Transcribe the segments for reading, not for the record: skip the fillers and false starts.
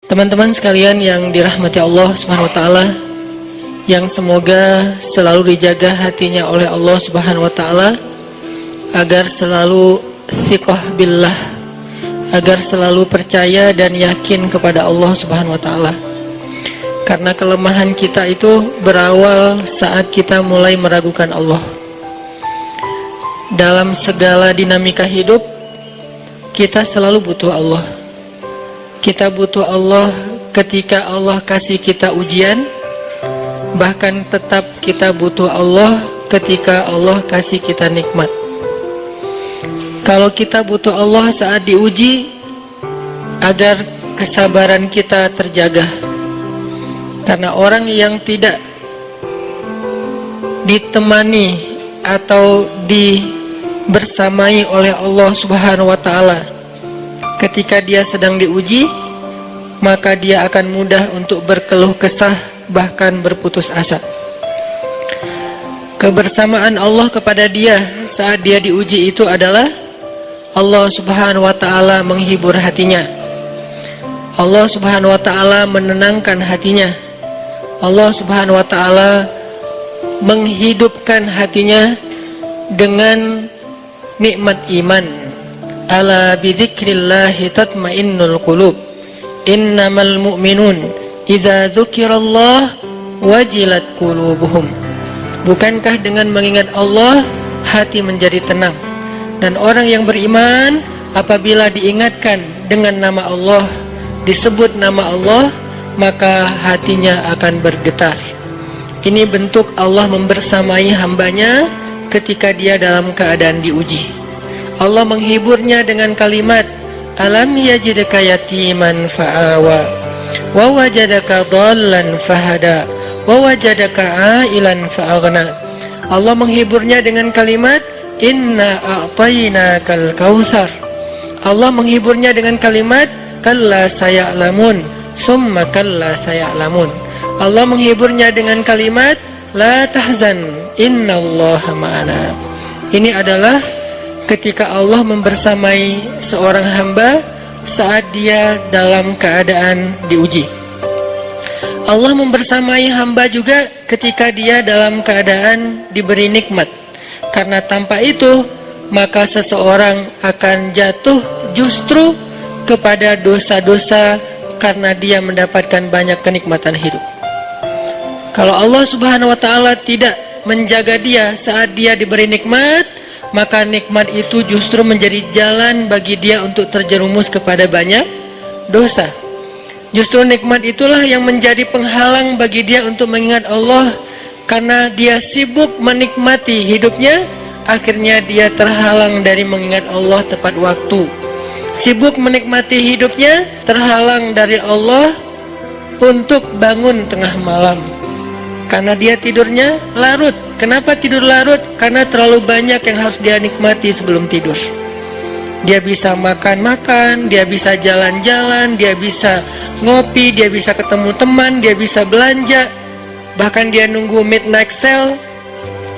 Teman-teman sekalian yang dirahmati Allah Subhanahu wa taala, yang semoga selalu dijaga hatinya oleh Allah Subhanahu wa taala agar selalu thiqah billah, agar selalu percaya dan yakin kepada Allah Subhanahu wa taala. Karena kelemahan kita itu berawal saat kita mulai meragukan Allah. Dalam segala dinamika hidup, kita selalu butuh Allah. Kita butuh Allah ketika Allah kasih kita ujian, bahkan tetap kita butuh Allah ketika Allah kasih kita nikmat. Kalau kita butuh Allah saat diuji, agar kesabaran kita terjaga. Karena orang yang tidak ditemani atau dibersamai oleh Allah Subhanahu wa taala ketika dia sedang diuji, maka dia akan mudah untuk berkeluh kesah, bahkan berputus asa. Kebersamaan Allah kepada dia saat dia diuji itu adalah Allah Subhanahu wa taala menghibur hatinya. Allah Subhanahu wa taala menenangkan hatinya. Allah Subhanahu wa taala menghidupkan hatinya dengan nikmat iman. Ala bidzikrillahi tatmainnul qulub. Innamal mu'minun idza dzukirallah wajilat qulubuhum. Bukankah dengan mengingat Allah hati menjadi tenang? Dan orang yang beriman apabila diingatkan dengan nama Allah, disebut nama Allah, maka hatinya akan bergetar. Ini bentuk Allah membersamai hambanya ketika dia dalam keadaan diuji. Allah menghiburnya dengan kalimat, alam yajidka yatiman fa'awa wa wajadaka dhallan fahada wa wajadaka ailan fa'aghna. Allah menghiburnya dengan kalimat, inna a'tainakal kautsar. Allah menghiburnya dengan kalimat, kalla saya'lamun summa kalla saya'lamun. Allah menghiburnya dengan kalimat, la tahzan innallaha ma'ana. Ini adalah ketika Allah membersamai seorang hamba saat dia dalam keadaan diuji. Allah membersamai hamba juga ketika dia dalam keadaan diberi nikmat. Karena tanpa itu, maka seseorang akan jatuh justru kepada dosa-dosa karena dia mendapatkan banyak kenikmatan hidup. Kalau Allah Subhanahu wa taala tidak menjaga dia saat dia diberi nikmat, maka nikmat itu justru menjadi jalan bagi dia untuk terjerumus kepada banyak dosa. Justru nikmat itulah yang menjadi penghalang bagi dia untuk mengingat Allah. Karena dia sibuk menikmati hidupnya, akhirnya dia terhalang dari mengingat Allah tepat waktu. Sibuk menikmati hidupnya, terhalang dari Allah untuk bangun tengah malam. Karena dia tidurnya larut. Kenapa tidur larut? Karena terlalu banyak yang harus dia nikmati sebelum tidur. Dia bisa makan-makan, dia bisa jalan-jalan, dia bisa ngopi, dia bisa ketemu teman, dia bisa belanja. Bahkan dia nunggu midnight sale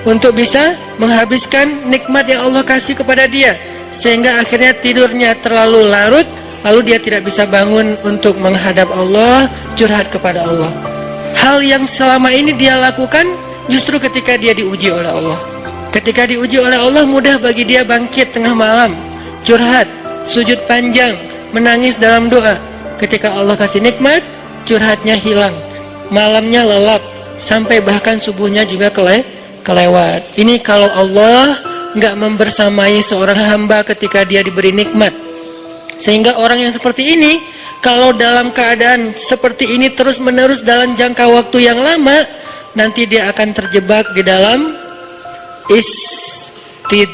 untuk bisa menghabiskan nikmat yang Allah kasih kepada dia. Sehingga akhirnya tidurnya terlalu larut, lalu dia tidak bisa bangun untuk menghadap Allah, curhat kepada Allah. Hal yang selama ini dia lakukan justru ketika dia diuji oleh Allah. Ketika diuji oleh Allah, mudah bagi dia bangkit tengah malam, curhat, sujud panjang, menangis dalam doa. Ketika Allah kasih nikmat, curhatnya hilang, malamnya lelap, sampai bahkan subuhnya juga kelewat. Ini kalau Allah nggak membersamai seorang hamba ketika dia diberi nikmat. Sehingga orang yang seperti ini, kalau dalam keadaan seperti ini terus-menerus dalam jangka waktu yang lama, nanti dia akan terjebak di dalam istidraj.